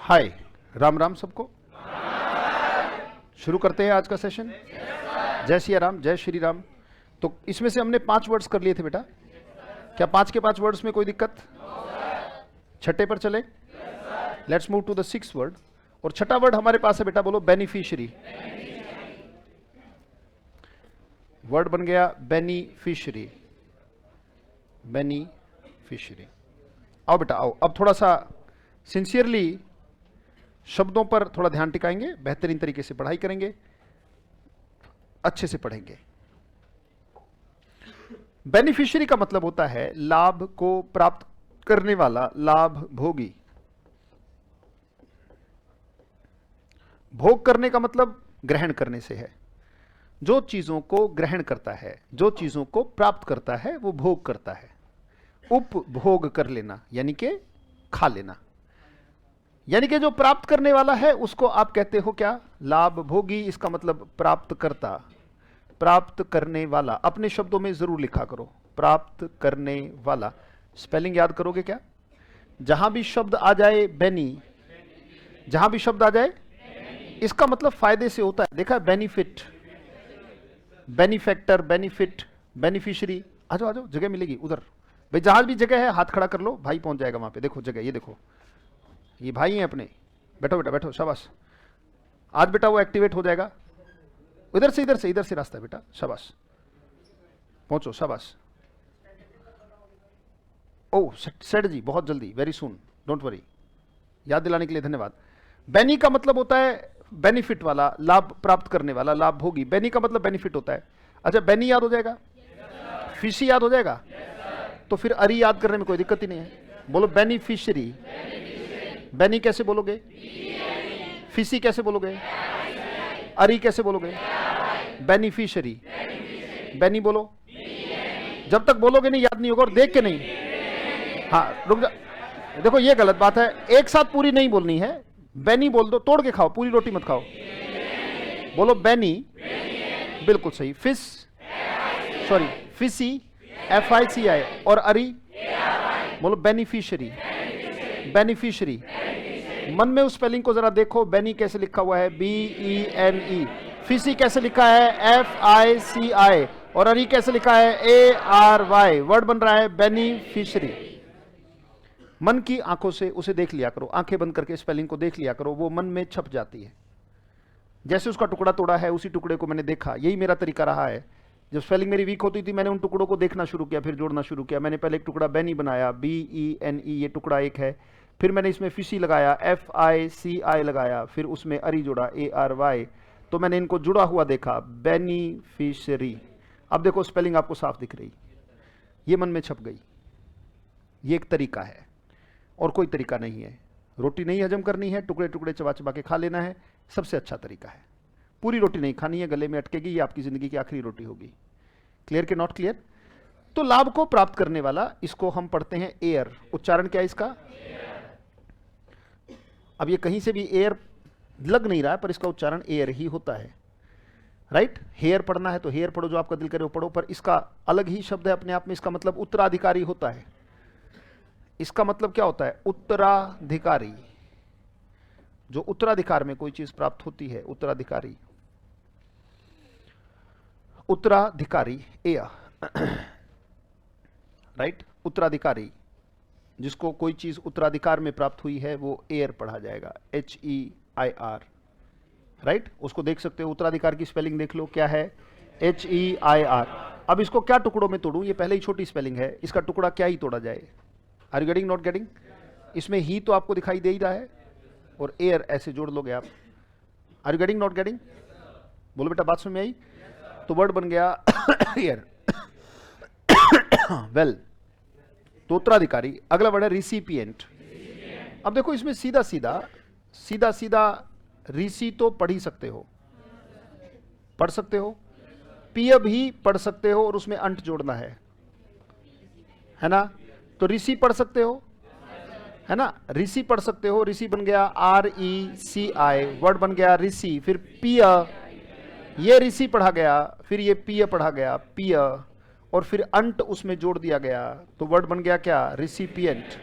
हाय, राम राम सबको। शुरू करते हैं आज का सेशन। जय सिया राम, जय श्री राम। तो इसमें से हमने 5 वर्ड्स कर लिए थे बेटा। क्या 5 के 5 वर्ड्स में कोई दिक्कत? छठे पर चले। Let's move to the 6th word. और छठा वर्ड हमारे पास है बेटा, बोलो बेनिफिशियरी। वर्ड बन गया बेनिफिशियरी। बेनिफिशियरी। आओ बेटा आओ, अब थोड़ा सा सिंसियरली शब्दों पर थोड़ा ध्यान टिकाएंगे, बेहतरीन तरीके से पढ़ाई करेंगे, अच्छे से पढ़ेंगे। बेनिफिशियरी का मतलब होता है लाभ को प्राप्त करने वाला, लाभ भोगी। भोग करने का मतलब ग्रहण करने से है। जो चीजों को ग्रहण करता है, जो चीजों को प्राप्त करता है, वो भोग करता है। उपभोग कर लेना यानी कि खा लेना, यानी कि जो प्राप्त करने वाला है उसको आप कहते हो क्या? लाभ भोगी। इसका मतलब प्राप्त करता, प्राप्त करने वाला। अपने शब्दों में जरूर लिखा करो, प्राप्त करने वाला। स्पेलिंग याद करोगे क्या? जहां भी शब्द आ जाए बेनी, जहां भी शब्द आ जाए इसका मतलब फायदे से होता है। देखा, बेनिफिट, बेनिफैक्टर, बेनिफिट, बेनिफिशियरी। आ जाओ आ जाओ, जगह मिलेगी उधर भाई। जहां भी जगह है हाथ खड़ा कर लो, भाई पहुंच जाएगा वहां पे। देखो जगह, ये देखो, ये भाई हैं अपने। बैठो बेटा बैठो, शाबाश। आज बेटा वो एक्टिवेट हो जाएगा। इधर से इधर से इधर से रास्ता है बेटा, शाबाश। पहुंचो, शाबाश। ओह सेठ जी, बहुत जल्दी, वेरी सून, डोंट वरी। याद दिलाने के लिए धन्यवाद। बेनी का मतलब होता है बेनिफिट वाला, लाभ प्राप्त करने वाला, लाभ भोगी। बेनी का मतलब बेनिफिट होता है। अच्छा, बेनी याद हो जाएगा, फिशी याद हो जाएगा, तो फिर अरी याद करने में कोई दिक्कत ही नहीं है। बोलो बेनिफिशियरी। बेनी कैसे बोलोगे? फिशी कैसे बोलोगे? अरी कैसे बोलोगे? बेनिफिशियरी। बेनी बोलो। जब तक बोलोगे नहीं याद नहीं होगा। और देख के नहीं, हाँ रुक जा। देखो ये गलत बात है, एक साथ पूरी नहीं बोलनी है। बेनी बोल दो, तोड़ के खाओ, पूरी रोटी मत खाओ। बोलो बेनी, बिल्कुल सही। Fish, sorry fishy, FICI। और अरी बोलो बेनिफिशियरी। बेनिफिशियरी। मन में उस स्पेलिंग को जरा देखो, बेनी कैसे लिखा हुआ है? BENE। फिशी कैसे लिखा है? FICI। और अरी कैसे लिखा है? ARY। वर्ड बन रहा है बेनिफिशियरी। मन की आंखों से उसे देख लिया करो, आंखें बंद करके स्पेलिंग को देख लिया करो, वो मन में छप जाती है। जैसे उसका टुकड़ा तोड़ा है, उसी टुकड़े को मैंने देखा। यही मेरा तरीका रहा है। जब स्पेलिंग मेरी वीक होती थी, मैंने उन टुकड़ों को देखना शुरू किया, फिर जोड़ना शुरू किया। मैंने पहले एक टुकड़ा बेनी बनाया, BENE, ये टुकड़ा एक है। फिर मैंने इसमें फिशी लगाया, FICI लगाया। फिर उसमें अरी जोड़ा, ARY। तो मैंने इनको जुड़ा हुआ देखा, बेनिफिशियरी। अब देखो स्पेलिंग आपको साफ दिख रही, ये मन में छप गई। ये एक तरीका है और कोई तरीका नहीं है। रोटी नहीं हजम करनी है, टुकड़े टुकड़े चबा चबा के खा लेना है, सबसे अच्छा तरीका है। पूरी रोटी नहीं खानी है, गले में अटकेगी, ये आपकी जिंदगी की आखिरी रोटी होगी। क्लियर के नॉट क्लियर? तो लाभ को प्राप्त करने वाला, इसको हम पढ़ते हैं एयर। उच्चारण क्या है इसका? अब ये कहीं से भी एयर लग नहीं रहा है, पर इसका उच्चारण एयर ही होता है। राइट? हेयर पढ़ना है तो हेयर पढ़ो, जो आपका दिल करे वो पढ़ो, पर इसका अलग ही शब्द है अपने आप में। इसका मतलब उत्तराधिकारी होता है। इसका मतलब क्या होता है? उत्तराधिकारी। जो उत्तराधिकार में कोई चीज प्राप्त होती है, उत्तराधिकारी। उत्तराधिकारी, राइट? उत्तराधिकारी, जिसको कोई चीज उत्तराधिकार में प्राप्त हुई है, वो एयर पढ़ा जाएगा, HEIR। राइट? उसको देख सकते हो, उत्तराधिकार की स्पेलिंग देख लो, क्या है? HEIR। अब इसको क्या टुकड़ों में तोड़ूं? ये पहले ही छोटी स्पेलिंग है, इसका टुकड़ा क्या ही तोड़ा जाए? Are you getting, not getting? इसमें ही तो आपको दिखाई दे ही रहा है, और एयर ऐसे जोड़ लोगे आप। Are you getting, not getting? बोलो बेटा, बात समझ में आई? तो वर्ड बन गया एयर। वेल, तो उत्तराधिकारी। अगला वर्ड है रिसिपिएंट। अब देखो इसमें सीधा सीधा ऋषि तो पढ़ ही सकते हो, पढ़ सकते हो। पिय भी पढ़ सकते हो, और उसमें अंट जोड़ना है ना? तो ऋषि पढ़ सकते हो, है ना? ऋषि पढ़ सकते हो। ऋषि बन गया RECI। वर्ड बन गया ऋषि। फिर पिय, ये ऋषि पढ़ा गया, फिर ये पिय पढ़ा गया, पिय, और फिर अंट उसमें जोड़ दिया गया, तो वर्ड बन गया क्या? रिसिपिएंट।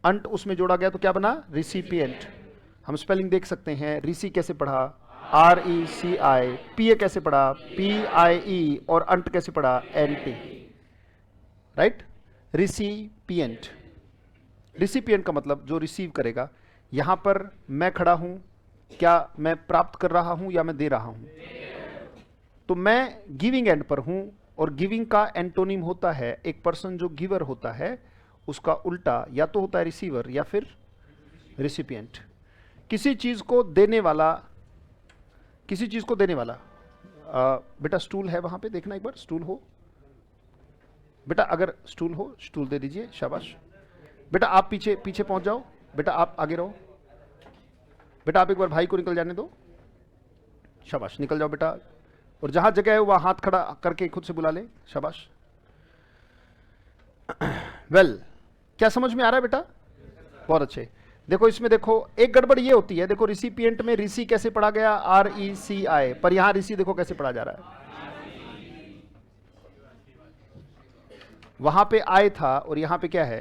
अंट उसमें जोड़ा गया तो क्या बना, रिसिपिएंट। हम स्पेलिंग देख सकते हैं, रिसी कैसे पढ़ा, RECI, पीए कैसे पढ़ा, PIE, और अंट कैसे पढ़ा, NT, राइट। रिसिपिएंट, रिसिपिएंट का मतलब जो रिसीव करेगा। यहां पर मैं खड़ा हूं, क्या मैं प्राप्त कर रहा हूं या मैं दे रहा हूं, तो मैं गिविंग एंड पर हूं, और गिविंग का एंटोनिम होता है, एक पर्सन जो गिवर होता है उसका उल्टा या तो होता है रिसीवर या फिर रिसिपिएंट। किसी चीज को देने वाला, किसी चीज को देने वाला। बेटा स्टूल है वहां पे, देखना एक बार स्टूल हो बेटा, अगर स्टूल हो स्टूल दे दीजिए, शाबाश। बेटा आप पीछे पीछे पहुंच जाओ, बेटा आप आगे रहो, बेटा आप एक बार भाई को निकल जाने दो, शाबाश निकल जाओ बेटा, और जहां जगह है वहां हाथ खड़ा करके खुद से बुला ले, शाबाश। वेल, क्या समझ में आ रहा है बेटा, बहुत अच्छे। देखो इसमें देखो एक गड़बड़ ये होती है, देखो रिसिपिएंट में रिसी कैसे पढ़ा गया, RECI, पर यहां रिसी देखो कैसे पढ़ा जा रहा है, वहां पे आई था और यहां पे क्या है,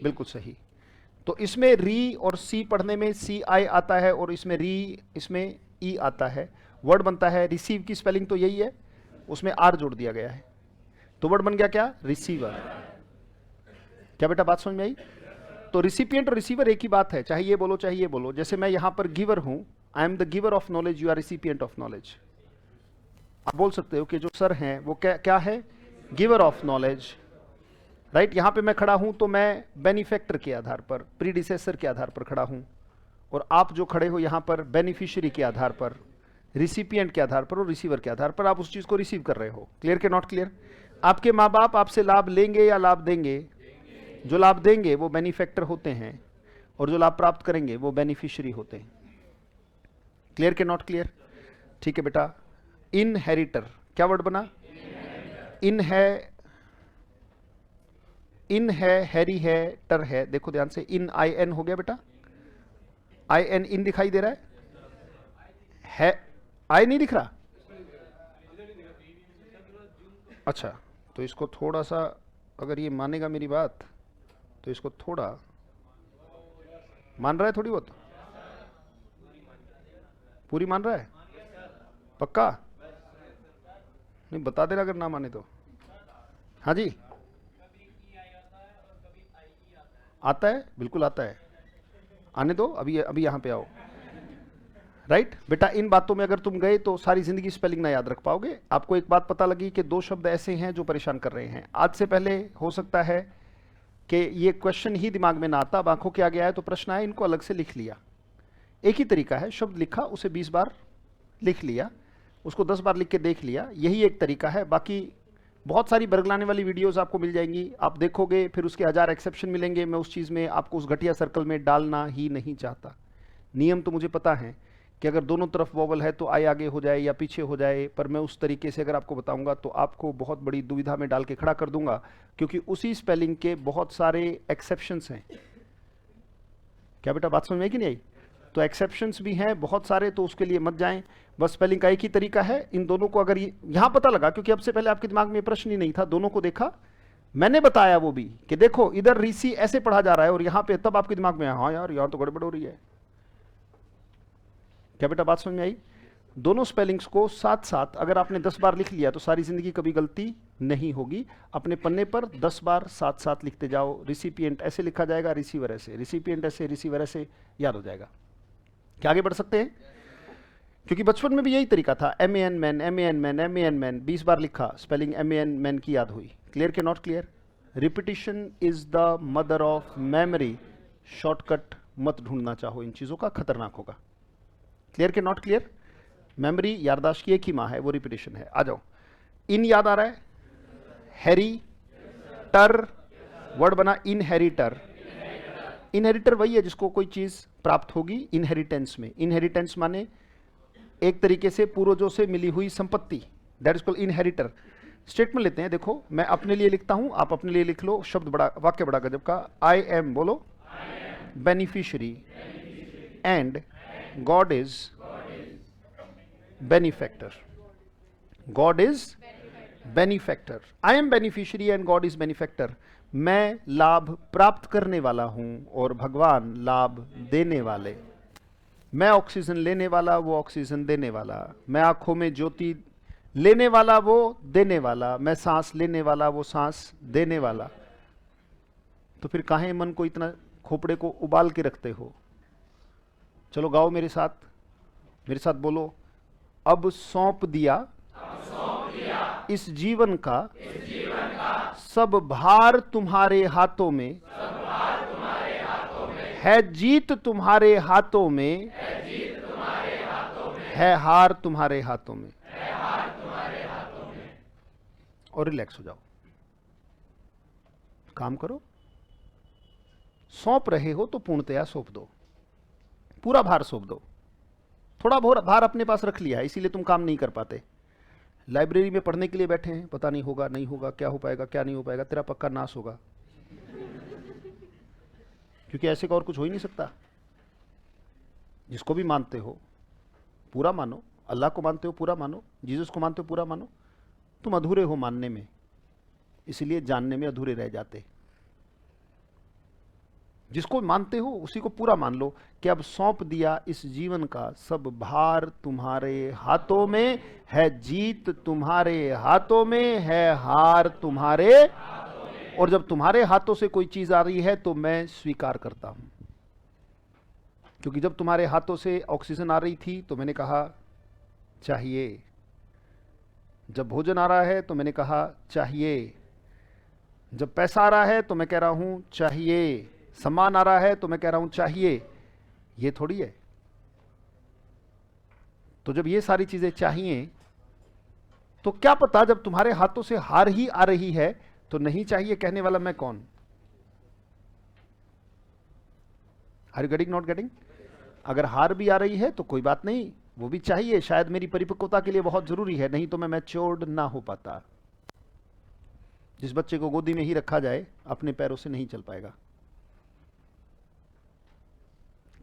बिल्कुल सही। तो इसमें री और सी पढ़ने में CI आता है, और इसमें री, इसमें ई आता है, वर्ड बनता है। रिसीव की स्पेलिंग तो यही है, उसमें आर जोड़ दिया गया है, तो वर्ड बन गया क्या, रिसीवर। क्या बेटा बात समझ में आई। तो रिसिपिएंट और रिसीवर एक ही बात है, चाहे ये बोलो चाहे ये बोलो। जैसे मैं यहां पर गिवर हूं, I am the giver of knowledge, you are recipient of knowledge. आप बोल सकते हो कि जो सर हैं वो क्या क्या है, गिवर ऑफ नॉलेज, राइट। यहां पे मैं खड़ा हूं तो मैं बेनिफैक्टर के आधार पर, प्रीडिसेसर के आधार पर खड़ा हूं, और आप जो खड़े हो यहां पर बेनिफिशियरी के आधार पर, रिसिपिएंट के आधार पर और रिसीवर के आधार पर आप उस चीज को रिसीव कर रहे हो। क्लियर के नॉट क्लियर। आपके माँ बाप आपसे लाभ लेंगे या लाभ देंगे, जो लाभ देंगे वो बेनिफैक्टर होते हैं, और जो लाभ प्राप्त करेंगे वो बेनिफिशियरी होते हैं। क्लियर के नॉट क्लियर, ठीक है बेटा। इनहेरिटर, क्या वर्ड बना, इन है, इन है, हैरी है, टर है, देखो ध्यान से, इन IN हो गया बेटा, IN इन दिखाई दे रहा है, आई नहीं दिख रहा, अच्छा। तो इसको थोड़ा सा, अगर ये मानेगा मेरी बात तो इसको थोड़ा मान रहा है, थोड़ी बहुत पूरी मान रहा है, पक्का नहीं, बता देना अगर ना माने तो। हाँ जी, आता है, बिल्कुल आता है, आने दो, अभी अभी यहां पे आओ, राइट बेटा। इन बातों में अगर तुम गए तो सारी जिंदगी स्पेलिंग ना याद रख पाओगे। आपको एक बात पता लगी कि दो शब्द ऐसे हैं जो परेशान कर रहे हैं। आज से पहले हो सकता है कि ये क्वेश्चन ही दिमाग में ना आता, अब आंखों के आगे आया तो प्रश्न आया, इनको अलग से लिख लिया। एक ही तरीका है, शब्द लिखा, उसे 20 बार लिख लिया, उसको 10 बार लिख के देख लिया, यही एक तरीका है। बाकी बहुत सारी बरगलाने वाली वीडियोस आपको मिल जाएंगी, आप देखोगे, फिर उसके 1000 एक्सेप्शन मिलेंगे। मैं उस चीज़ में आपको उस घटिया सर्कल में डालना ही नहीं चाहता। नियम तो मुझे पता है कि अगर दोनों तरफ वॉवल है तो आई आगे हो जाए या पीछे हो जाए, पर मैं उस तरीके से अगर आपको बताऊंगा तो आपको बहुत बड़ी दुविधा में डाल के खड़ा कर दूंगा, क्योंकि उसी स्पेलिंग के बहुत सारे एक्सेप्शंस हैं। क्या बेटा बात समझ में आई कि नहीं आई। तो एक्सेप्शंस भी हैं बहुत सारे, तो उसके लिए मत जाएं। बस स्पेलिंग का एक ही तरीका है। इन दोनों को अगर यहां पता लगा, क्योंकि अब से पहले आपके दिमाग में प्रश्न ही नहीं था, दोनों को देखा, मैंने बताया वो भी कि देखो इधर रीसी ऐसे पढ़ा जा रहा है और यहां पे, तब आपके दिमाग में हाँ यार यहां तो गड़बड़ हो रही है। क्या बेटा बात समझ में आई। दोनों स्पेलिंग्स को साथ साथ अगर आपने 10 बार लिख लिया तो सारी जिंदगी कभी गलती नहीं होगी। अपने पन्ने पर 10 बार साथ साथ लिखते जाओ। रिसिपिएंट ऐसे लिखा जाएगा, रिसीवर ऐसे, रिसिपिएंट ऐसे, रिसीवर ऐसे, याद हो जाएगा। क्या आगे बढ़ सकते हैं, क्योंकि बचपन में भी यही तरीका था, MAN man, MAN man, MAN man, 20 बार लिखा, स्पेलिंग MAN मैन की याद हुई। क्लियर के not clear. Repetition is the mother of memory. Shortcut मत ढूंढना चाहो इन चीजों का, खतरनाक होगा। क्लियर के नॉट क्लियर। मेमोरी, याददाश्त की एक ही माँ है, वो रिपीटिशन है। आ जाओ, इन याद आ रहा है, हैरी टर, वर्ड बना इनहेरिटर। इनहेरिटर वही है जिसको कोई चीज प्राप्त होगी इनहेरिटेंस में। इनहेरिटेंस माने एक तरीके से पूर्वजों से मिली हुई संपत्ति, that is called inheritor. Statement लेते हैं, देखो मैं अपने लिए लिखता हूं, आप अपने लिए लिख लो। शब्द बड़ा, वाक्य बड़ा गजब का। आई एम, बोलो, beneficiary and God is benefactor. God is, benefactor, I am beneficiary and God is benefactor. मैं लाभ प्राप्त करने वाला हूं और भगवान लाभ देने वाले। मैं ऑक्सीजन लेने वाला, वो ऑक्सीजन देने वाला। मैं आंखों में ज्योति लेने वाला, वो देने वाला। मैं सांस लेने वाला, वो सांस देने वाला। तो फिर काहे मन को इतना खोपड़े को उबाल के रखते हो? चलो गाओ मेरे साथ बोलो। अब सौंप दिया इस जीवन का सब भार तुम्हारे हाथों में, है जीत तुम्हारे हाथों में, है हार तुम्हारे हाथों में। और रिलैक्स हो जाओ, काम करो। सौंप रहे हो तो पूर्णतया सौंप दो, पूरा भार सौंप दो। थोड़ा बहुत भार अपने पास रख लिया है, इसीलिए तुम काम नहीं कर पाते। लाइब्रेरी में पढ़ने के लिए बैठे हैं, पता नहीं होगा नहीं होगा, क्या हो पाएगा क्या नहीं हो पाएगा, तेरा पक्का नाश होगा, क्योंकि ऐसे का और कुछ हो ही नहीं सकता। जिसको भी मानते हो पूरा मानो, अल्लाह को मानते हो पूरा मानो, जीसस को मानते हो पूरा मानो। तुम अधूरे हो मानने में, इसलिए जानने में अधूरे रह जाते। जिसको मानते हो उसी को पूरा मान लो कि अब सौंप दिया इस जीवन का सब भार तुम्हारे हाथों में, है जीत तुम्हारे हाथों में, है हार तुम्हारे। और जब तुम्हारे हाथों से कोई चीज आ रही है तो मैं स्वीकार करता हूं, क्योंकि जब तुम्हारे हाथों से ऑक्सीजन आ रही थी तो मैंने कहा चाहिए। जब भोजन आ रहा है तो मैंने कहा चाहिए। जब पैसा आ रहा है तो मैं कह रहा हूं चाहिए। सम्मान आ रहा है तो मैं कह रहा हूं चाहिए। ये थोड़ी है। तो जब ये सारी चीजें चाहिए तो क्या पता जब तुम्हारे हाथों से हार ही आ रही है तो नहीं चाहिए कहने वाला मैं कौन? Are you getting not getting? अगर हार भी आ रही है तो कोई बात नहीं, वो भी चाहिए, शायद मेरी परिपक्वता के लिए बहुत जरूरी है, नहीं तो मैं मैच्योर्ड ना हो पाता। जिस बच्चे को गोदी में ही रखा जाए अपने पैरों से नहीं चल पाएगा।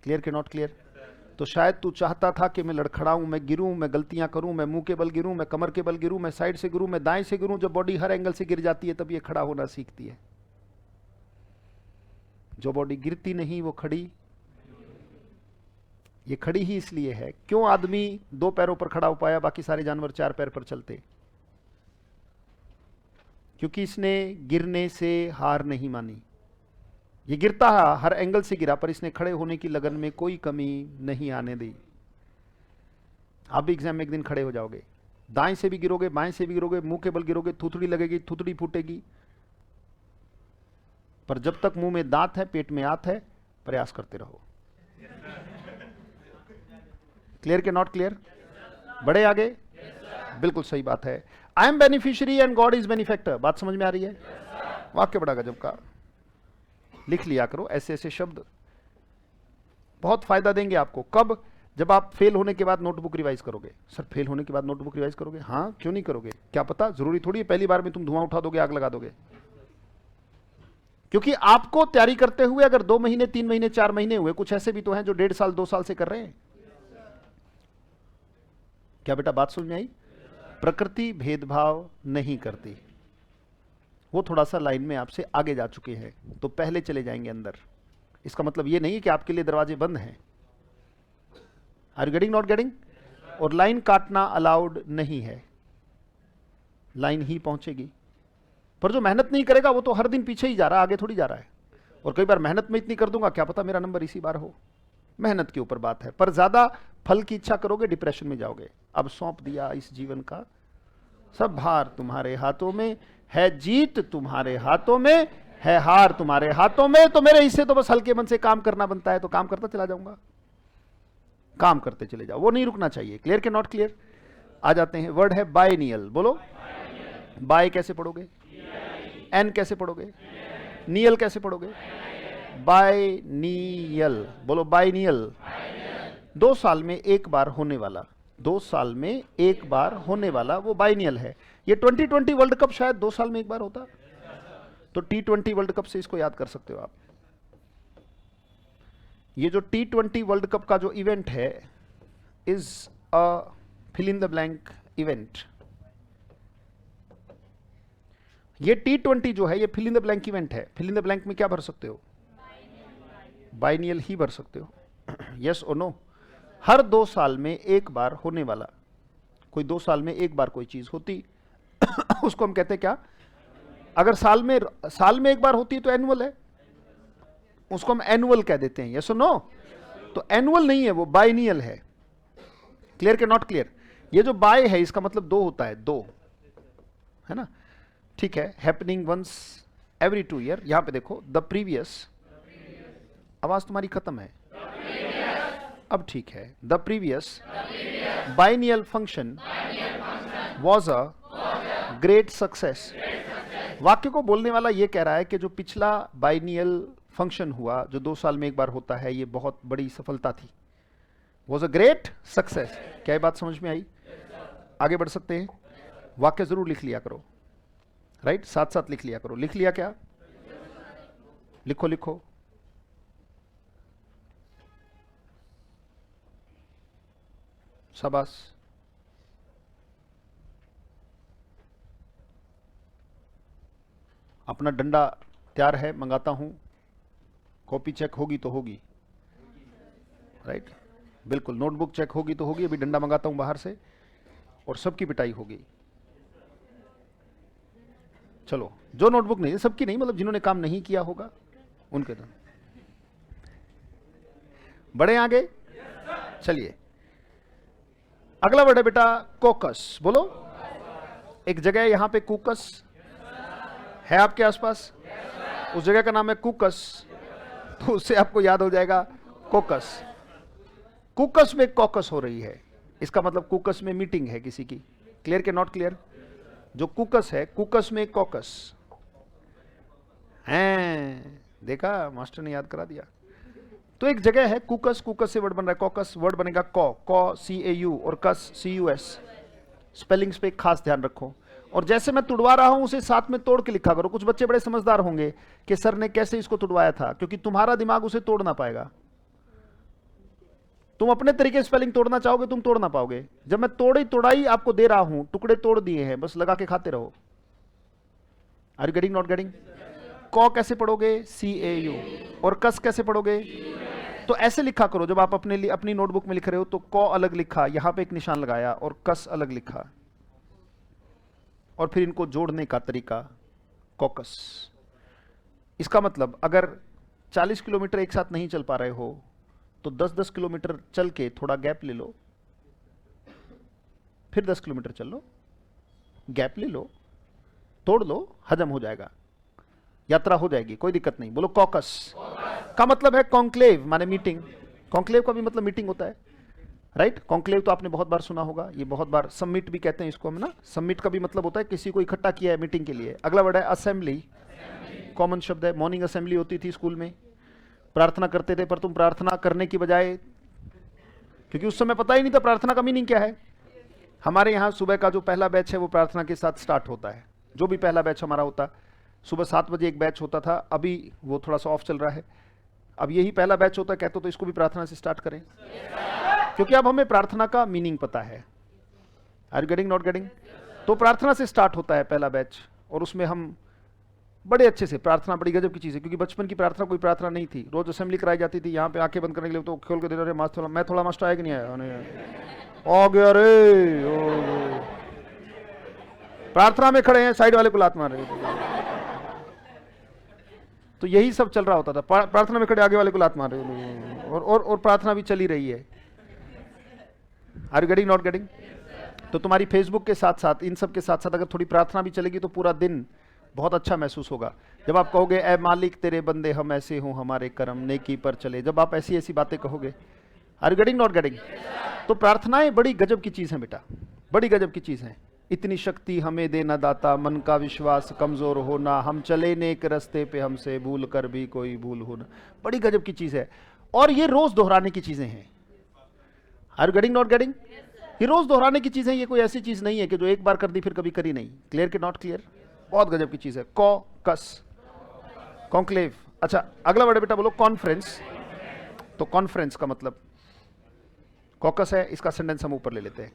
क्लियर के नॉट क्लियर? तो शायद तू चाहता था कि मैं लड़खड़ाऊं, मैं गिरूं, मैं गलतियां करूं, मैं मुंह के बल गिरूं, मैं कमर के बल गिरूं, मैं साइड से गिरूं, मैं दाएं से गिरूं। जब बॉडी हर एंगल से गिर जाती है तब ये खड़ा होना सीखती है। जो बॉडी गिरती नहीं वो खड़ी, ये खड़ी ही इसलिए है। क्यों आदमी दो पैरों पर खड़ा हो पाया, बाकी सारे जानवर चार पैर पर चलते? क्योंकि इसने गिरने से हार नहीं मानी। ये गिरता हर एंगल से गिरा, पर इसने खड़े होने की लगन में कोई कमी नहीं आने दी। आप भी एग्जाम में एक दिन खड़े हो जाओगे, दाएं से भी गिरोगे, बाएं से भी गिरोगे, मुंह के बल गिरोगे, थूथड़ी लगेगी, थूथड़ी फूटेगी, पर जब तक मुंह में दांत है, पेट में आत है, प्रयास करते रहो। क्लियर के नॉट क्लियर? बड़े आगे? बिल्कुल सही बात है। I am beneficiary and God is benefactor. बात समझ में आ रही है? वाक्य बड़ा गजब का। लिख लिया करो, ऐसे ऐसे शब्द बहुत फायदा देंगे आपको। कब? जब आप फेल होने के बाद नोटबुक रिवाइज करोगे। सर फेल होने के बाद नोटबुक रिवाइज करोगे? हाँ, क्यों नहीं करोगे? क्या पता, जरूरी थोड़ी है पहली बार में तुम धुआं उठा दोगे, आग लगा दोगे। क्योंकि आपको तैयारी करते हुए अगर 2 महीने 3 महीने 4 महीने हुए, कुछ ऐसे भी तो हैं जो 1.5 साल 2 साल से कर रहे हैं। क्या बेटा बात समझ में आई? प्रकृति भेदभाव नहीं करती। वो थोड़ा सा लाइन में आपसे आगे जा चुके हैं तो पहले चले जाएंगे अंदर। इसका मतलब ये नहीं कि आपके लिए दरवाजे बंद हैं। Are you getting not getting? और लाइन काटना अलाउड नहीं है, लाइन ही पहुंचेगी। पर जो मेहनत नहीं करेगा वो तो हर दिन पीछे ही जा रहा है, आगे थोड़ी जा रहा है। और कई बार मेहनत में इतनी कर दूंगा, क्या पता मेरा नंबर इसी बार हो। मेहनत के ऊपर बात है, पर ज्यादा फल की इच्छा करोगे डिप्रेशन में जाओगे। अब सौंप दिया इस जीवन का सब भार तुम्हारे हाथों में, है जीत तुम्हारे हाथों में, है हार तुम्हारे हाथों में। तो मेरे हिस्से तो बस हल्के मन से काम करना बनता है, तो काम करता चला जाऊंगा। काम करते चले जाओ, वो नहीं रुकना चाहिए। क्लियर के नॉट क्लियर? आ जाते हैं, वर्ड है बायनियल। बोलो बाय कैसे पढ़ोगे? एन कैसे पढ़ोगे? नियल कैसे पढ़ोगे? बायनियल। बोलो बायनियल। 2 साल में एक बार होने वाला, 2 साल में एक बार होने वाला वो बायनियल है। ये 2020 वर्ल्ड कप शायद 2 साल में एक बार होता, तो T20 वर्ल्ड कप से इसको याद कर सकते हो आप। ये जो T20 वर्ल्ड कप का जो इवेंट है is a fill in the blank event. ये T20 जो है ये fill in the blank event है। फिल इन द ब्लैंक में क्या भर सकते हो? बाइनियल ही भर सकते हो। यस और नो? हर 2 साल में एक बार होने वाला, कोई 2 साल में एक बार कोई चीज होती उसको हम कहते हैं क्या? अगर साल में एक बार होती है तो एनुअल है, उसको हम एनुअल कह देते हैं। यस और नो? तो एनुअल नहीं है, वो बाइनियल है। क्लियर के नॉट क्लियर? ये जो बाय है इसका मतलब 2 होता है, 2 है ना? ठीक है। Happening once every 2 year. यहां पे देखो द प्रीवियस, आवाज तुम्हारी खत्म है, अब ठीक है। The previous biennial function was a great success. वाक्य को बोलने वाला ये कह रहा है कि जो पिछला बाइनियल फंक्शन हुआ, जो 2 साल में एक बार होता है, ये बहुत बड़ी सफलता थी। Was a great success. क्या ये बात समझ में आई? आगे बढ़ सकते हैं। वाक्य जरूर लिख लिया करो, राइट? साथ साथ लिख लिया करो। लिख लिया क्या? लिखो लिखो। शाबाश। अपना डंडा तैयार है, मंगाता हूं। कॉपी चेक होगी तो होगी, राइट? बिल्कुल। नोटबुक चेक होगी तो होगी। अभी डंडा मंगाता हूं बाहर से और सबकी पिटाई होगी। चलो, जो नोटबुक नहीं, सबकी नहीं, मतलब जिन्होंने काम नहीं किया होगा उनके तो। बड़े आगे चलिए। अगला वर्ड है बेटा कोकस। बोलो। एक जगह है यहां पे कुकस है आपके आसपास, उस जगह का नाम है कुकस, तो उससे आपको याद हो जाएगा कोकस। कुकस में कॉकस हो रही है, इसका मतलब कुकस में मीटिंग है किसी की। क्लियर के नॉट क्लियर? जो कुकस है, कुकस में कॉकस हैं। देखा, मास्टर ने याद करा दिया। तो एक जगह है कुकस, कुकस से वर्ड बन रहा है कॉकस। वर्ड बनेगा कॉ CAU और कस CUS। स्पेलिंग्स पे एक खास ध्यान रखो। और जैसे मैं तुड़वा रहा हूं उसे साथ में तोड़ के लिखा करो। कुछ बच्चे बड़े समझदार होंगे कि सर ने कैसे इसको तुड़वाया था, क्योंकि तुम्हारा दिमाग उसे तोड़ ना पाएगा। तुम अपने तरीके स्पेलिंग तोड़ना चाहोगे, तुम तोड़ ना पाओगे। जब मैं तोड़ाई आपको दे रहा हूं, टुकड़े तोड़ दिए हैं, बस लगा के खाते रहो। Are you getting not getting? कॉ कैसे पढ़ोगे? CAU। और कस कैसे पढ़ोगे? तो ऐसे लिखा करो। जब आप अपने लिए अपनी नोटबुक में लिख रहे हो तो कॉ अलग लिखा, यहां पे एक निशान लगाया, और कस अलग लिखा, और फिर इनको जोड़ने का तरीका कॉकस। इसका मतलब अगर 40 किलोमीटर एक साथ नहीं चल पा रहे हो तो 10-10 किलोमीटर चल के थोड़ा गैप ले लो, फिर 10 किलोमीटर चल लो, गैप ले लो, तोड़ लो, हजम हो जाएगा, यात्रा हो जाएगी, कोई दिक्कत नहीं। बोलो कॉकस का मतलब है कॉन्क्लेव, माने मीटिंग। कॉन्क्लेव का भी मतलब मीटिंग होता है, राइट? कॉन्क्लेव तो आपने बहुत बार सुना होगा, ये बहुत बार समिट भी कहते हैं इसको हम ना। समिट का भी मतलब होता है किसी को इकट्ठा किया है मीटिंग के लिए। अगला वर्ड है असेंबली। कॉमन शब्द है। मॉर्निंग असेंबली होती थी स्कूल में, प्रार्थना करते थे, पर तुम प्रार्थना करने की बजाय, क्योंकि उस समय पता ही नहीं था प्रार्थना का मीनिंग क्या है। हमारे यहाँ सुबह का जो पहला बैच है वो प्रार्थना के साथ स्टार्ट होता है। जो भी पहला बैच हमारा होता, सुबह 7 बजे एक बैच होता था, अभी वो थोड़ा सा ऑफ चल रहा है। अब यही पहला बैच होता है, कहते तो इसको भी प्रार्थना से स्टार्ट करें, क्योंकि अब हमें प्रार्थना का मीनिंग पता है। Are you getting not getting? तो प्रार्थना से स्टार्ट होता है पहला बैच, और उसमें हम बड़े अच्छे से, प्रार्थना बड़ी गजब की चीज़ है, क्योंकि बचपन की प्रार्थना कोई प्रार्थना नहीं थी। रोज असेंबली कराई जाती थी, यहाँ पे आंखें बंद करने के लिए तो खोल के दे रहे मास्टर, मैं थोड़ा मास्टर आया कि नहीं आया? आ गया रे। प्रार्थना में खड़े हैं, साइड वाले को लात मार रहे हैं। तो यही सब चल रहा होता था। प्रार्थना में खड़े, आगे वाले को लात मार रहे हैं, और प्रार्थना भी चली रही है। Are you getting not getting? तो तुम्हारी फेसबुक के साथ साथ, इन सब के साथ साथ अगर थोड़ी प्रार्थना भी चलेगी तो पूरा दिन बहुत अच्छा महसूस होगा। जब आप कहोगे ऐ मालिक तेरे बंदे हम ऐसे हों, हमारे कर्म नेकी पर चले, जब आप ऐसी ऐसी बातें कहोगे। Are you getting not getting? तो प्रार्थनाएं बड़ी गजब की चीज़ हैं बेटा, बड़ी गजब की चीज़ हैं। इतनी शक्ति हमें देना दाता, मन का विश्वास कमज़ोर होना, हम चले नेक रास्ते पे हमसे भूल कर भी कोई भूल होना, बड़ी गजब की चीज़ है। और ये रोज़ दोहराने की चीज़ें हैं। Are you getting not getting? ये रोज़ दोहराने की चीज़ें, ये कोई ऐसी चीज़ नहीं है कि जो एक बार कर दी फिर कभी करी नहीं। क्लियर के नॉट क्लियर? बहुत गजब की चीज़ है। Caucus, conclave. अच्छा, अगला वर्ड बेटा बोलो कॉन्फ्रेंस। तो कॉन्फ्रेंस का मतलब कॉकस है, इसका सेंटेंस हम ऊपर ले लेते हैं।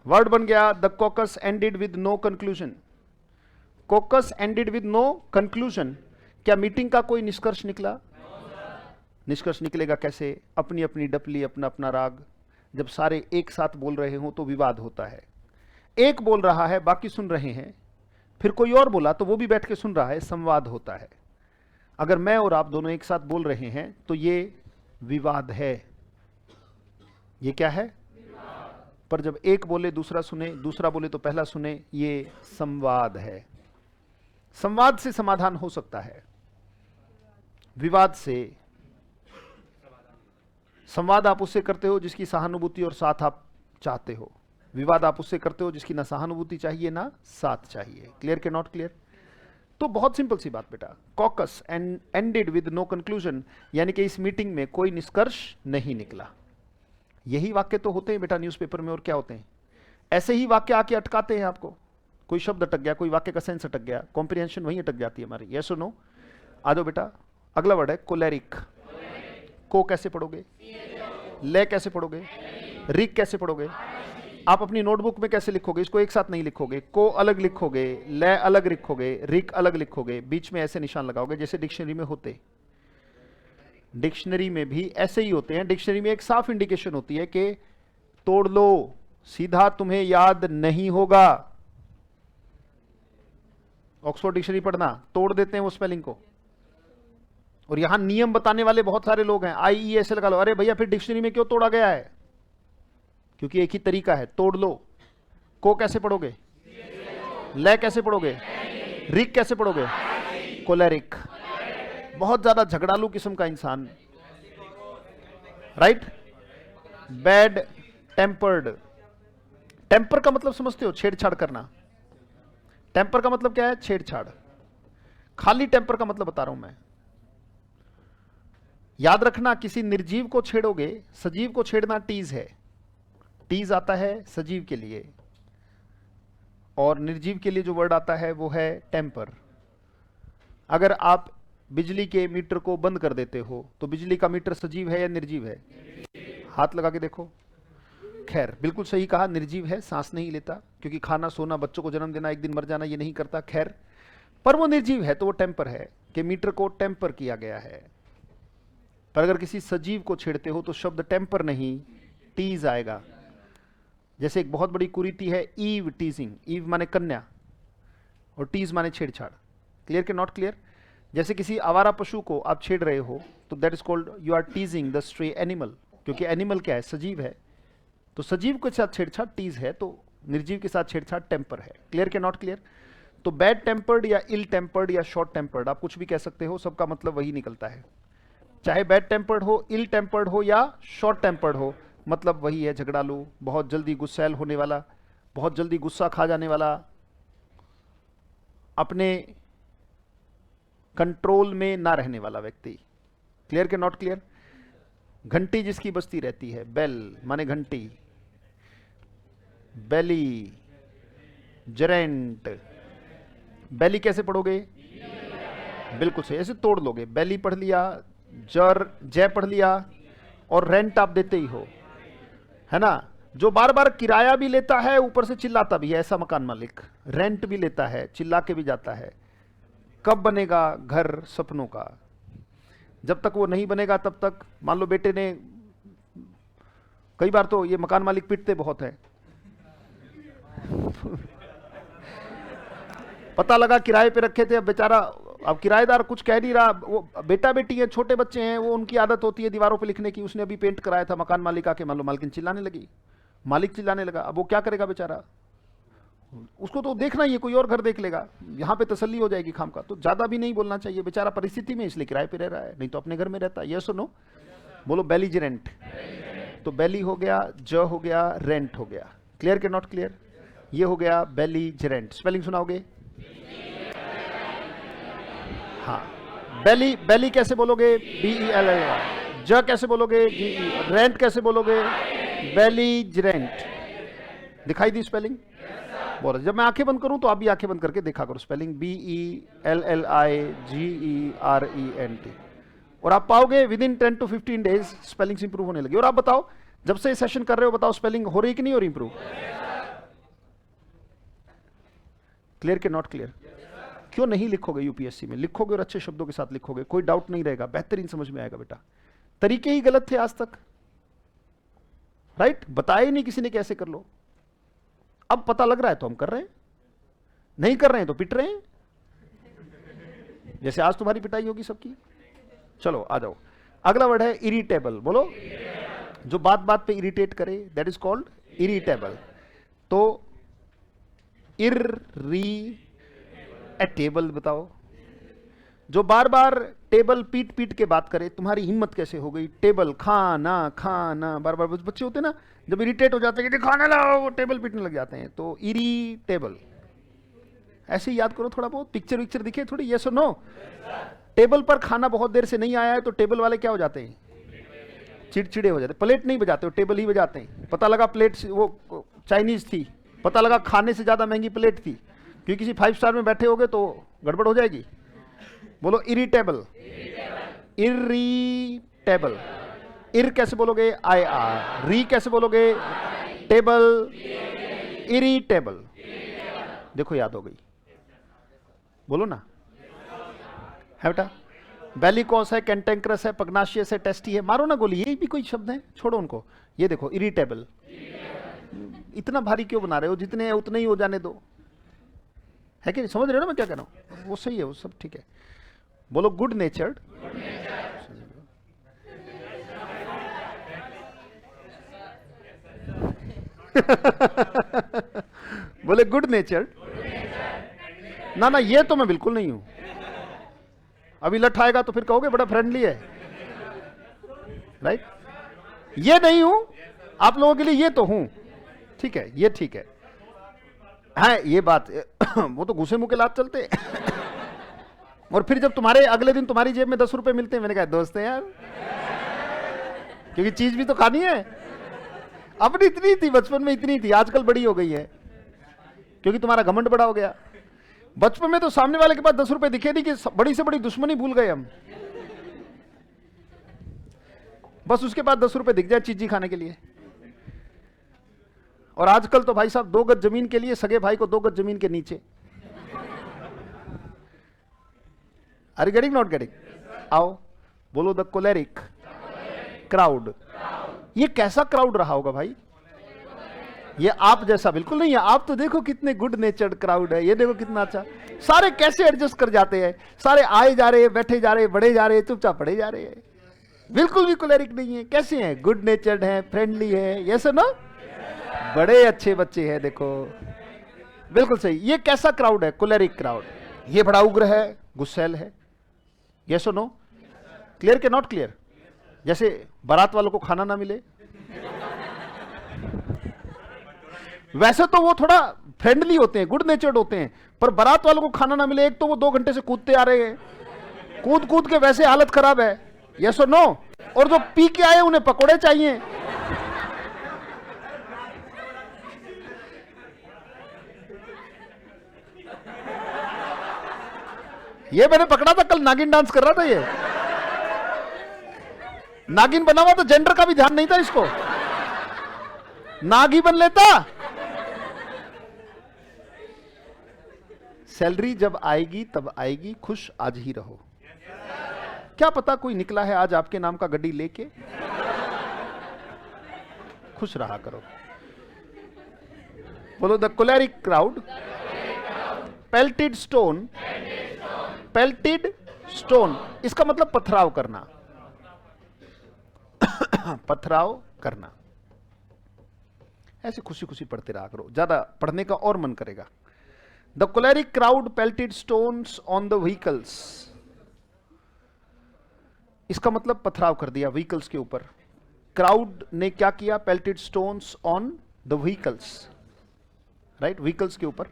वर्ड बन गया the caucus ended with no conclusion. Caucus ended with no conclusion, क्या मीटिंग का कोई निष्कर्ष निकला? निष्कर्ष निकलेगा कैसे? अपनी अपनी डपली, अपना अपना राग। जब सारे एक साथ बोल रहे हो तो विवाद होता है। एक बोल रहा है, बाकी सुन रहे हैं, फिर कोई और बोला तो वो भी बैठ के सुन रहा है, संवाद होता है। अगर मैं और आप दोनों एक साथ बोल रहे हैं तो ये विवाद है। ये क्या है? पर जब एक बोले दूसरा सुने, दूसरा बोले तो पहला सुने, ये संवाद है। संवाद से समाधान हो सकता है, विवाद से। संवाद आप उससे करते हो जिसकी सहानुभूति और साथ आप चाहते हो। विवाद आप उससे करते हो जिसकी ना सहानुभूति चाहिए ना साथ चाहिए। क्लियर के नॉट क्लियर? तो बहुत सिंपल सी बात बेटा, caucus ended with no conclusion, यानी कि इस मीटिंग में कोई निष्कर्ष नहीं निकला। यही वाक्य तो होते हैं बेटा न्यूज़पेपर में, और क्या होते हैं? ऐसे ही वाक्य आके अटकाते हैं आपको। कोई शब्द अटक गया, कोई वाक्य का सेंस अटक गया, कॉम्प्रिहेंशन वहीं अटक जाती है हमारी। यस और नो? आ जाओ बेटा, अगला वर्ड है कोलेरिक। को कैसे पढ़ोगे? ले कैसे पढ़ोगे? रिक कैसे पढ़ोगे? आप अपनी नोटबुक में कैसे लिखोगे? इसको एक साथ नहीं लिखोगे, को अलग लिखोगे, ले अलग लिखोगे, रिक अलग लिखोगे, बीच में ऐसे निशान लगाओगे जैसे डिक्शनरी में होते। डिक्शनरी में भी ऐसे ही होते हैं। डिक्शनरी में एक साफ इंडिकेशन होती है कि तोड़ लो, सीधा तुम्हें याद नहीं होगा। ऑक्सफोर्ड डिक्शनरी पढ़ना, तोड़ देते हैं वो स्पेलिंग को। और यहां नियम बताने वाले बहुत सारे लोग हैं, IE ऐसे लगा लो। अरे भैया फिर डिक्शनरी में क्यों तोड़ा गया है? क्योंकि एक ही तरीका है, तोड़ लो। को कैसे पढ़ोगे? ले कैसे पढ़ोगे? रिक कैसे पढ़ोगे? कोलेरिक। बहुत ज्यादा झगड़ालू किस्म का इंसान, राइट? Bad tempered. टेम्पर का मतलब समझते हो? छेड़छाड़ करना। टेम्पर का मतलब क्या है? छेड़छाड़। खाली टेम्पर का मतलब बता रहा हूं मैं। याद रखना, किसी निर्जीव को छेड़ोगे, सजीव को छेड़ना टीज है। टीज आता है सजीव के लिए, और निर्जीव के लिए जो वर्ड आता है वो है टेम्पर। अगर आप बिजली के मीटर को बंद कर देते हो तो बिजली का मीटर सजीव है या निर्जीव है? हाथ लगा के देखो। खैर, बिल्कुल सही कहा, निर्जीव है, सांस नहीं लेता, क्योंकि खाना, सोना, बच्चों को जन्म देना, एक दिन मर जाना, ये नहीं करता। खैर, पर वो निर्जीव है तो वो टेम्पर है, कि मीटर को टेम्पर किया गया है। पर अगर किसी सजीव को छेड़ते हो तो शब्द टेम्पर नहीं, टीज आएगा। जैसे एक बहुत बड़ी कुरीति है ईव टीजिंग। ईव माने कन्या और टीज माने छेड़छाड़। क्लियर के नॉट क्लियर? जैसे किसी आवारा पशु को आप छेड़ रहे हो तो that is called you are teasing the stray animal, क्योंकि एनिमल क्या है? सजीव है। तो सजीव के साथ छेड़छाड़ टीज है, तो निर्जीव के साथ छेड़छाड़ टेम्पर है। क्लियर के नॉट क्लियर? तो बैड टेम्पर्ड या इल टेम्पर्ड या शॉर्ट टेम्पर्ड, आप कुछ भी कह सकते हो, सबका मतलब वही निकलता है। चाहे बैड टेम्पर्ड हो, इल टेम्पर्ड हो या शॉर्ट टेम्पर्ड हो, मतलब वही है, झगड़ालू, बहुत जल्दी गुस्सैल होने वाला, बहुत जल्दी गुस्सा खा जाने वाला, अपने कंट्रोल में ना रहने वाला व्यक्ति। क्लियर के नॉट क्लियर? घंटी जिसकी बजती रहती है, बेल माने घंटी, बेली, जरेंट। बेली कैसे पढ़ोगे? बिल्कुल सही, ऐसे तोड़ लोगे। बेली पढ़ लिया, जर जय पढ़ लिया, और रेंट आप देते ही हो, है ना? जो बार बार किराया भी लेता है, ऊपर से चिल्लाता भी है, ऐसा मकान मालिक। रेंट भी लेता है, चिल्ला के भी जाता है। कब बनेगा घर सपनों का? जब तक वो नहीं बनेगा तब तक। मान लो बेटे ने, कई बार तो ये मकान मालिक पिटते बहुत है। पता लगा किराए पे रखे थे, अब बेचारा, अब किराएदार कुछ कह नहीं रहा, वो बेटा बेटी है, छोटे बच्चे हैं, वो उनकी आदत होती है दीवारों पे लिखने की। उसने अभी पेंट कराया था, मकान मालिक आके, मान लो मालकिन चिल्लाने लगी, मालिक चिल्लाने लगा। अब वो क्या करेगा बेचारा? उसको तो देखना ही है, कोई और घर देख लेगा, यहाँ पे तसल्ली हो जाएगी खाम का। तो ज्यादा भी नहीं बोलना चाहिए, बेचारा परिस्थिति में इसलिए किराए पे रह रहा है, नहीं तो अपने घर में रहता है। यस और नो? बोलो बेलीजरेंट। तो बेली हो गया, ज हो गया, रेंट हो गया। क्लियर के नॉट क्लियर? ये हो गया बेलीजरेंट। स्पेलिंग सुनाओगे? हाँ, बेली, बेली कैसे बोलोगे? BELL। ज कैसे बोलोगे? GE। रेंट कैसे बोलोगे? बेलीजरेंट। दिखाई दी स्पेलिंग? बोलो। जब मैं आंखें बंद करूं तो आप भी आंखें बंद करके देखा करो स्पेलिंग, BELLIGERENT। और आप पाओगे with in 10 to 15 days spellings improve होने लगी। और आप बताओ, जब से सेशन कर रहे हो, बताओ स्पेलिंग हो रही कि नहीं हो रही इंप्रूव? क्लियर के नॉट क्लियर? क्यों नहीं लिखोगे यूपीएससी में? लिखोगे और अच्छे शब्दों के साथ लिखोगे, कोई डाउट नहीं रहेगा, बेहतरीन समझ में आएगा बेटा। तरीके ही गलत थे आज तक, राइट? बताया ही नहीं किसी ने कैसे कर लो। अब पता लग रहा है तो हम कर रहे हैं, नहीं कर रहे हैं तो पिट रहे हैं, जैसे आज तुम्हारी पिटाई होगी सबकी। चलो आ जाओ, अगला वर्ड है इरिटेबल। बोलो, जो बात बात पे इरिटेट करे, दैट इज कॉल्ड इरिटेबल। तो इरिटेबल बताओ, जो बार बार टेबल पीट पीट के बात करे, तुम्हारी हिम्मत कैसे हो गई? टेबल, खाना खाना, बार बार बच्चे होते हैं ना, जब इरिटेट हो जाते हैं कि खाना लाओ, वो टेबल पीटने लग जाते हैं, तो इरिटेबल। ऐसे ही याद करो थोड़ा बहुत, पिक्चर विक्चर दिखे थोड़ी, यस और नो। टेबल पर खाना बहुत देर से नहीं आया है तो टेबल वाले क्या हो जाते हैं? चिड़चिड़े हो जाते हैं। प्लेट नहीं बजाते, वो टेबल ही बजाते हैं। पता लगा प्लेट वो चाइनीज थी, पता लगा खाने से ज्यादा महंगी प्लेट थी, क्योंकि किसी 5 स्टार में बैठे होगे तो गड़बड़ हो जाएगी। बोलो इरिटेबल, इरिटेबल। इर कैसे बोलोगे? I R. री कैसे बोलोगे? Table, irritable. देखो याद हो गई, बोलो ना, है बेटा? बेलिकोस है, कैंटेंक्रस है, पग्नाशियस है, टेस्टी है, मारो ना गोली, ये भी कोई शब्द है, छोड़ो उनको। ये देखो इरिटेबल। इतना भारी क्यों बना रहे हो? जितने हैं उतने ही हो जाने दो, है कि नहीं? समझ रहे हो ना मैं क्या कह रहा हूं? वो सही है, वो सब ठीक है। बोलो गुड नेचर्ड। बोले गुड नेचर्ड। ना ना, ये तो मैं बिल्कुल नहीं हूं। अभी लठ आएगा तो फिर कहोगे बड़ा फ्रेंडली है, राइट? ये नहीं हूं आप लोगों के लिए, ये तो हूं, ठीक है, ये ठीक है। हाँ ये बात वो तो घुसे मुंह के लात चलते और फिर जब तुम्हारे अगले दिन तुम्हारी जेब में 10 रुपए मिलते हैं, मैंने कहा दोस्त है यार, क्योंकि चीज भी तो खानी है। अपनी इतनी थी बचपन में, इतनी थी, आजकल बड़ी हो गई है क्योंकि तुम्हारा घमंड बड़ा हो गया। बचपन में तो सामने वाले के पास 10 रुपए दिखे नहीं कि बड़ी से बड़ी दुश्मनी भूल गए हम, बस उसके बाद 10 रुपए दिख जाए चीजी खाने के लिए। और आजकल तो भाई साहब 2 गज जमीन के लिए सगे भाई को 2 गज जमीन के नीचे। Are you getting not getting? आओ बोलो द कोलेरिक क्राउड। ये कैसा क्राउड रहा होगा भाई? ये आप जैसा बिल्कुल नहीं है। आप तो देखो कितने गुड नेचर्ड क्राउड है, ये देखो कितना अच्छा, सारे कैसे एडजस्ट कर जाते हैं, सारे आए जा रहे हैं, बैठे जा रहे हैं, बढ़े जा रहे हैं, चुपचाप पड़े जा रहे हैं, बिल्कुल भी कोलेरिक नहीं है। कैसे हैं? गुड नेचर्ड है, फ्रेंडली है, यस ना? बड़े अच्छे बच्चे हैं, देखो बिल्कुल सही। ये कैसा क्राउड है? Choleric crowd. ये बड़ा उग्र है, गुस्सैल है, यस नो? क्लियर के नॉट क्लियर? जैसे बारात वालों को खाना ना मिले, वैसे तो वो थोड़ा फ्रेंडली होते हैं, गुड नेचर्ड होते हैं, पर बारात वालों को खाना ना मिले, एक तो वो 2 घंटे से कूदते आ रहे हैं, कूद कूद के वैसे हालत खराब है, यस और नो? और जो पी के आए उन्हें पकोड़े चाहिए। ये मैंने पकड़ा था कल, नागिन डांस कर रहा था, ये नागिन बना हुआ तो जेंडर का भी ध्यान नहीं था इसको, नाग ही बन लेता। सैलरी जब आएगी तब आएगी, खुश आज ही रहो। क्या पता कोई निकला है आज आपके नाम का गड्डी लेके, खुश रहा करो। बोलो the choleric crowd pelted stone. Pelted stone इसका मतलब पथराव करना, पथराव करना। ऐसे खुशी खुशी पढ़ते रहा करो, ज्यादा पढ़ने का और मन करेगा। The choleric crowd pelted stones on the vehicles, इसका मतलब पथराव कर दिया व्हीकल्स के ऊपर। क्राउड ने क्या किया? Pelted stones on the vehicles, right? Vehicles के ऊपर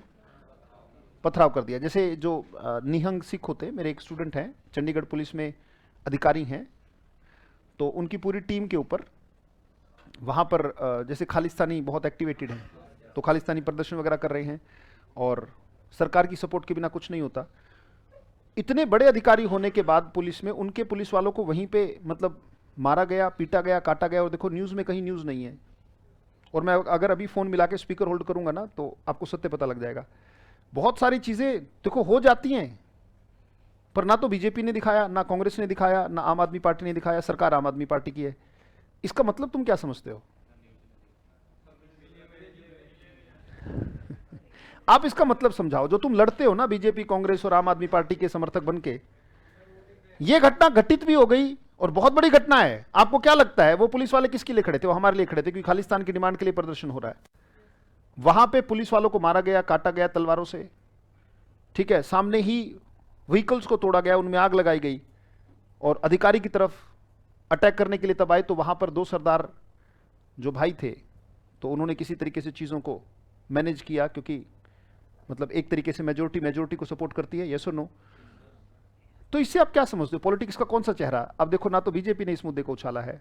पथराव कर दिया। जैसे जो निहंग सिख होते हैं, मेरे एक स्टूडेंट हैं, चंडीगढ़ पुलिस में अधिकारी हैं, तो उनकी पूरी टीम के ऊपर वहाँ पर जैसे खालिस्तानी बहुत एक्टिवेटेड हैं, तो खालिस्तानी प्रदर्शन वगैरह कर रहे हैं और सरकार की सपोर्ट के बिना कुछ नहीं होता। इतने बड़े अधिकारी होने के बाद पुलिस में उनके पुलिस वालों को वहीं पे मतलब मारा गया, पीटा गया, काटा गया, और देखो न्यूज़ में कहीं न्यूज़ नहीं है। और मैं अगर अभी फ़ोन मिला के स्पीकर होल्ड करूँगा ना तो आपको सत्य पता लग जाएगा। बहुत सारी चीजें देखो हो जाती हैं, पर ना तो बीजेपी ने दिखाया, ना कांग्रेस ने दिखाया, ना आम आदमी पार्टी ने दिखाया, सरकार आम आदमी पार्टी की है। इसका मतलब तुम क्या समझते हो? आप इसका मतलब समझाओ, जो तुम लड़ते हो ना बीजेपी कांग्रेस और आम आदमी पार्टी के समर्थक बनके, ये घटना घटित भी हो गई और बहुत बड़ी घटना है। आपको क्या लगता है वो पुलिस वाले किसके लिए खड़े थे? वो हमारे लिए खड़े थे, क्योंकि खालिस्तान की डिमांड के लिए प्रदर्शन हो रहा है। वहां पे पुलिस वालों को मारा गया, काटा गया तलवारों से, ठीक है, सामने ही व्हीकल्स को तोड़ा गया, उनमें आग लगाई गई, और अधिकारी की तरफ अटैक करने के लिए तब आए तो वहां पर दो सरदार जो भाई थे, तो उन्होंने किसी तरीके से चीज़ों को मैनेज किया, क्योंकि मतलब एक तरीके से मेजोरिटी को सपोर्ट करती है, यस और नो? तो इससे आप क्या समझते हो? पॉलिटिक्स का कौन सा चेहरा? अब देखो, ना तो बीजेपी ने इस मुद्दे को उछाला है,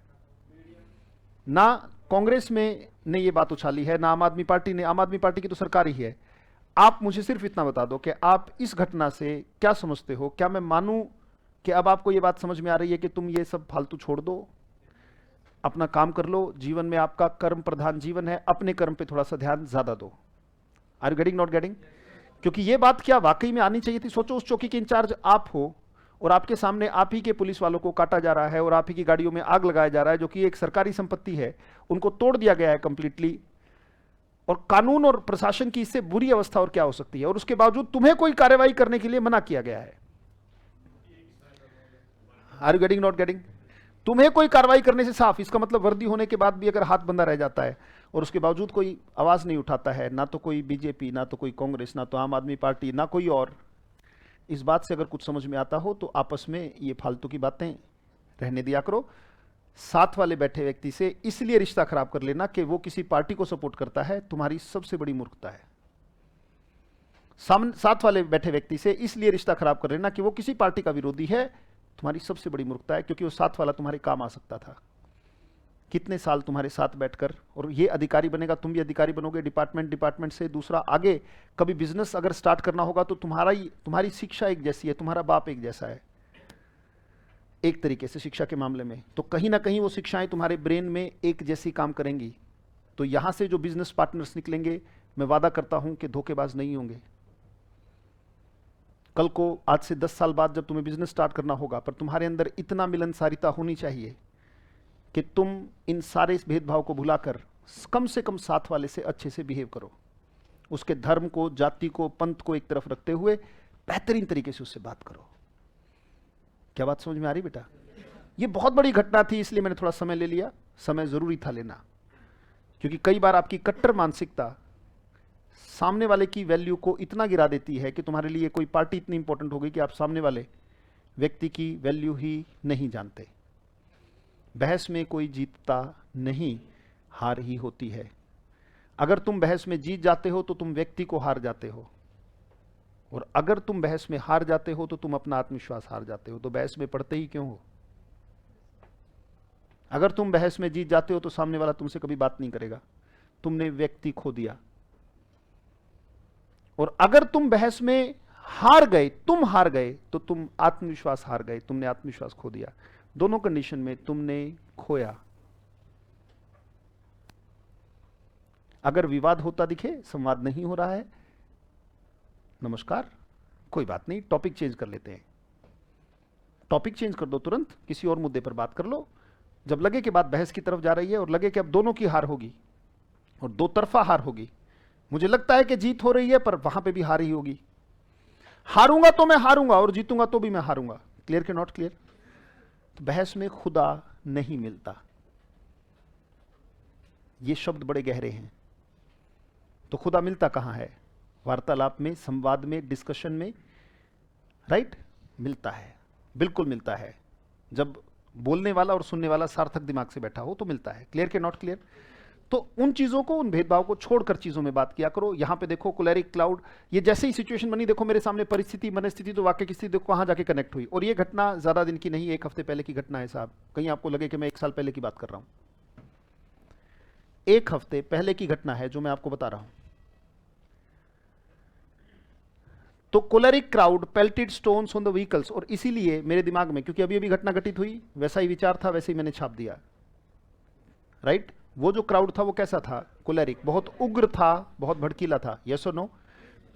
ना कांग्रेस में ने ये बात उछाली है, ना आम आदमी पार्टी ने। आम आदमी पार्टी की तो सरकार ही है। आप मुझे सिर्फ इतना बता दो कि आप इस घटना से क्या समझते हो? क्या मैं मानूं कि अब आपको ये बात समझ में आ रही है कि तुम ये सब फालतू छोड़ दो, अपना काम कर लो, जीवन में आपका कर्म प्रधान जीवन है, अपने कर्म पे थोड़ा सा ध्यान ज्यादा दो? Are you getting, not getting? क्योंकि ये बात क्या वाकई में आनी चाहिए थी? सोचो, उस चौकी के इंचार्ज आप हो और आपके सामने आप ही के पुलिस वालों को काटा जा रहा है और आप ही की गाड़ियों में आग लगाया जा रहा है, जो कि एक सरकारी संपत्ति है, उनको तोड़ दिया गया है कंप्लीटली, और कानून और प्रशासन की इससे बुरी अवस्था और क्या हो सकती है, और उसके बावजूद तुम्हें कोई कार्रवाई करने के लिए मना किया गया है। Are you getting, not getting? तुम्हें कोई कार्रवाई करने से साफ, इसका मतलब वर्दी होने के बाद भी अगर हाथ बंधा रह जाता है और उसके बावजूद कोई आवाज नहीं उठाता है, ना तो कोई बीजेपी, ना तो कोई कांग्रेस, ना तो आम आदमी पार्टी, ना कोई और, इस बात से अगर कुछ समझ में आता हो तो आपस में ये फालतू की बातें रहने दिया करो। साथ वाले बैठे व्यक्ति से इसलिए रिश्ता खराब कर लेना कि वो किसी पार्टी को सपोर्ट करता है, तुम्हारी सबसे बड़ी मूर्खता है। साथ वाले बैठे व्यक्ति से इसलिए रिश्ता खराब कर लेना कि वो किसी पार्टी का विरोधी है, तुम्हारी सबसे बड़ी मूर्खता है, क्योंकि वो साथ वाला तुम्हारे काम आ सकता था। कितने साल तुम्हारे साथ बैठकर, और ये अधिकारी बनेगा, तुम भी अधिकारी बनोगे, डिपार्टमेंट से दूसरा आगे कभी बिजनेस अगर स्टार्ट करना होगा तो तुम्हारी शिक्षा एक जैसी है, तुम्हारा बाप एक जैसा है एक तरीके से शिक्षा के मामले में, तो कहीं ना कहीं वो शिक्षाएं तुम्हारे ब्रेन में एक जैसी काम करेंगी। तो यहां से जो बिजनेस पार्टनर्स निकलेंगे, मैं वादा करता हूं कि धोखेबाज नहीं होंगे। कल को, आज से 10 साल बाद जब तुम्हें बिजनेस स्टार्ट करना होगा, पर तुम्हारे अंदर इतना मिलनसारिता होनी चाहिए कि तुम इन सारे इस भेदभाव को भुलाकर कम से कम साथ वाले से अच्छे से बिहेव करो, उसके धर्म को, जाति को, पंथ को एक तरफ रखते हुए बेहतरीन तरीके से उससे बात करो। क्या बात समझ में आ रही बेटा? ये बहुत बड़ी घटना थी, इसलिए मैंने थोड़ा समय ले लिया, समय जरूरी था लेना, क्योंकि कई बार आपकी कट्टर मानसिकता सामने वाले की वैल्यू को इतना गिरा देती है कि तुम्हारे लिए कोई पार्टी इतनी इंपॉर्टेंट हो गई कि आप सामने वाले व्यक्ति की वैल्यू ही नहीं जानते। बहस में कोई जीतता नहीं, हार ही होती है। अगर तुम बहस में जीत जाते हो तो तुम व्यक्ति को हार जाते हो, और अगर तुम बहस में हार जाते हो तो तुम अपना आत्मविश्वास हार जाते हो। तो बहस में पड़ते ही क्यों हो? अगर तुम बहस में जीत जाते हो तो सामने वाला तुमसे कभी बात नहीं करेगा, तुमने व्यक्ति खो दिया। और अगर तुम बहस में हार गए, तुम हार गए, तो तुम आत्मविश्वास हार गए, तुमने आत्मविश्वास खो दिया। दोनों कंडीशन में तुमने खोया। अगर विवाद होता दिखे, संवाद नहीं हो रहा है, नमस्कार, कोई बात नहीं, टॉपिक चेंज कर लेते हैं। टॉपिक चेंज कर दो, तुरंत किसी और मुद्दे पर बात कर लो। जब लगे कि बात बहस की तरफ जा रही है और लगे कि अब दोनों की हार होगी और दो तरफा हार होगी, मुझे लगता है कि जीत हो रही है पर वहां पे भी हार ही होगी। हारूंगा तो मैं हारूंगा और जीतूंगा तो भी मैं हारूंगा। क्लियर के नॉट क्लियर? तो बहस में खुदा नहीं मिलता। ये शब्द बड़े गहरे हैं। तो खुदा मिलता कहां है? वार्तालाप में, संवाद में, डिस्कशन में, राइट? मिलता है, बिल्कुल मिलता है। जब बोलने वाला और सुनने वाला सार्थक दिमाग से बैठा हो तो मिलता है। क्लियर के नॉट क्लियर? तो उन चीजों को, उन भेदभाव को छोड़कर चीजों में बात किया करो। यहां पे देखो कोलेरिक क्लाउड, ये जैसे ही सिचुएशन बनी, देखो मेरे सामने परिस्थिति, मनस्थिति, तो वाक्य की स्थिति देखो कहां जाके कनेक्ट हुई। और ये घटना ज्यादा दिन की नहीं, 1 हफ्ते पहले की घटना है साहब। कहीं आपको लगे कि मैं 1 साल पहले की बात कर रहा हूं। 1 हफ्ते पहले की घटना है जो मैं आपको बता रहा हूं। तो choleric crowd pelted stones on the vehicles, और इसीलिए मेरे दिमाग में, क्योंकि अभी अभी घटना घटित हुई, वैसा ही विचार था, वैसे ही मैंने छाप दिया, राइट? वो जो क्राउड था वो कैसा था? कोलेरिक, बहुत उग्र था, बहुत भड़कीला था। यस और नो?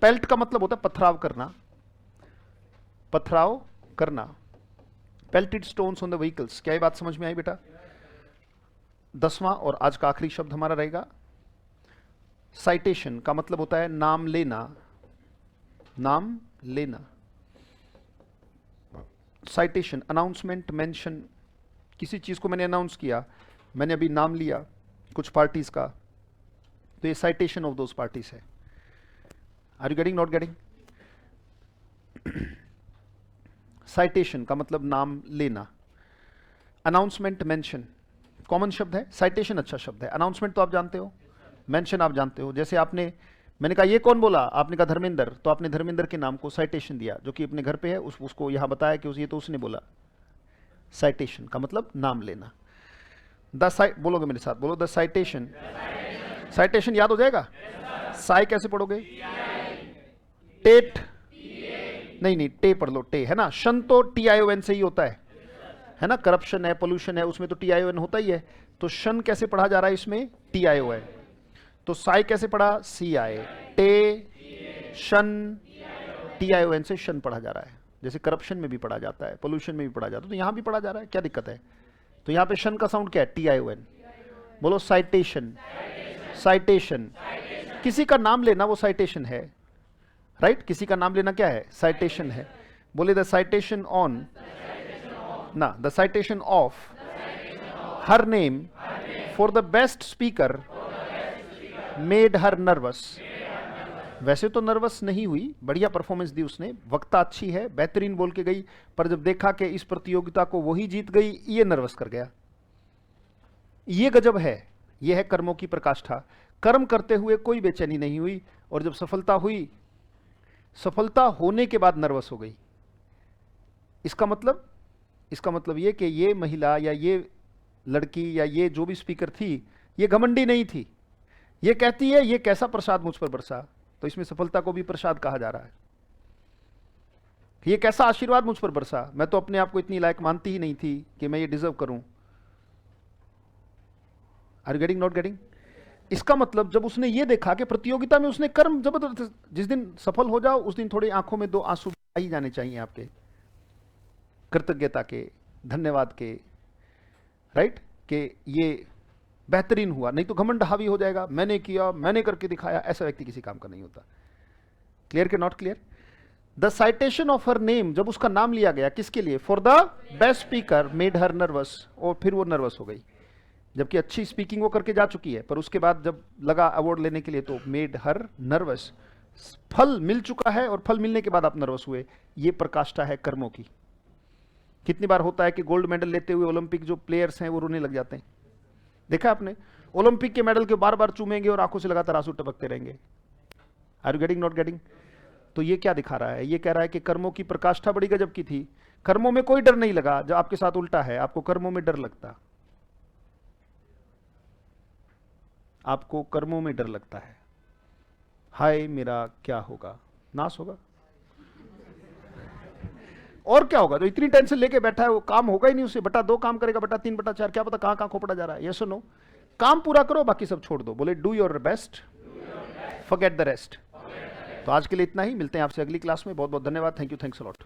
पेल्ट का मतलब होता है पथराव करना, पथराव करना। पेल्टेड स्टोन्स ऑन द व्हीकल्स। क्या ये बात समझ में आई बेटा? 10वां और आज का आखिरी शब्द हमारा रहेगा साइटेशन का मतलब होता है नाम लेना, नाम लेना। साइटेशन, अनाउंसमेंट, मेंशन, किसी चीज को मैंने अनाउंस किया, मैंने अभी नाम लिया कुछ पार्टीज का, तो ये साइटेशन ऑफ दोज पार्टीज है। Are you getting, not getting? Citation का मतलब नाम लेना, अनाउंसमेंट, मेंशन कॉमन शब्द है, साइटेशन अच्छा शब्द है। अनाउंसमेंट तो आप जानते हो, मेंशन आप जानते हो। जैसे मैंने कहा ये कौन बोला, आपने कहा धर्मेंद्र, तो आपने धर्मेंद्र के नाम को साइटेशन दिया, जो कि अपने घर पे है, उसको यहां बताया कि ये तो उसने बोला। साइटेशन का मतलब नाम लेना। बोलोगे मेरे साथ, बोलो द साइटेशन। साइटेशन याद हो जाएगा? साई कैसे पढ़ोगे? टेट नहीं, टे पढ़ लो, टे है ना। शन तो TION से ही होता है ना। करप्शन है, पोल्यूशन है, उसमें तो TION होता ही है। तो शन कैसे पढ़ा जा रहा है इसमें? TION। तो साई कैसे पढ़ा? CI। टे, शन, TION से शन पढ़ा जा रहा है। जैसे करप्शन में भी पढ़ा जाता है, पोल्यूशन में भी पढ़ा जाता है, तो यहां भी पढ़ा जा रहा है, क्या दिक्कत है? तो यहां पे शन का साउंड क्या है? TION। बोलो साइटेशन। साइटेशन, किसी का नाम लेना वो साइटेशन है, राइट? किसी का नाम लेना क्या है? साइटेशन है। बोले द साइटेशन ऑन ना, the citation of her name for the best speaker made her nervous. वैसे तो नर्वस नहीं हुई, बढ़िया परफॉर्मेंस दी उसने, वक्ता अच्छी है, बेहतरीन बोल के गई, पर जब देखा कि इस प्रतियोगिता को वही जीत गई, ये नर्वस कर गया। ये गजब है, ये है कर्मों की प्रकाष्ठा। कर्म करते हुए कोई बेचैनी नहीं हुई, और जब सफलता हुई, सफलता होने के बाद नर्वस हो गई। इसका मतलब ये कि ये महिला या ये लड़की या ये जो भी स्पीकर थी, ये घमंडी नहीं थी। ये कहती है ये कैसा प्रसाद मुझ पर बरसा, तो इसमें सफलता को भी प्रसाद कहा जा रहा है। ये कैसा आशीर्वाद मुझ पर बरसा, मैं तो अपने आप को इतनी लायक मानती ही नहीं थी कि मैं ये डिजर्व करूं। Are you getting, not getting? इसका मतलब जब उसने ये देखा कि प्रतियोगिता में उसने कर्म जबरदस्त, जिस दिन सफल हो जाओ उस दिन थोड़ी आंखों में 2 आंसू आ ही जाने चाहिए आपके, कृतज्ञता के, धन्यवाद के, राइट? कि ये बेहतरीन हुआ। नहीं तो घमंड हावी हो जाएगा, मैंने किया, मैंने करके दिखाया। ऐसा व्यक्ति किसी काम का नहीं होता। क्लियर के not clear? The citation of her name, जब उसका नाम लिया गया, किसके लिए? For the best speaker made her nervous, और फिर वो नर्वस हो गई, जबकि अच्छी स्पीकिंग वो करके जा चुकी है, पर उसके बाद जब लगा अवार्ड लेने के लिए तो मेड हर नर्वस। फल मिल चुका है और फल मिलने के बाद आप नर्वस हुए। ये प्रकाष्ठा है कर्मों की। कितनी बार होता है कि गोल्ड मेडल लेते हुए ओलंपिक जो प्लेयर्स हैं वो रोने लग जाते हैं, देखा आपने? ओलंपिक के मेडल के बार बार चूमेंगे और आंखों से लगातार आंसू टपकते रहेंगे। Are you getting, not getting? तो ये क्या दिखा रहा है? ये कह रहा है कि कर्मों की प्रकाष्ठा बड़ी गजब की थी। कर्मों में कोई डर नहीं लगा। जब आपके साथ उल्टा है, आपको कर्मों में डर लगता, आपको कर्मों में डर लगता है। हाय मेरा क्या होगा, नाश होगा, और क्या होगा? तो इतनी टेंशन लेके बैठा है, वो काम होगा ही नहीं उससे। बटा 2 काम करेगा, बटा 3, बटा 4, क्या पता कहां कहां खोपड़ा जा रहा है। ये सुनो, काम पूरा करो, बाकी सब छोड़ दो। बोले do your best, forget the rest. तो आज के लिए इतना ही, मिलते हैं आपसे अगली क्लास में। बहुत बहुत धन्यवाद। Thank you, thanks a lot.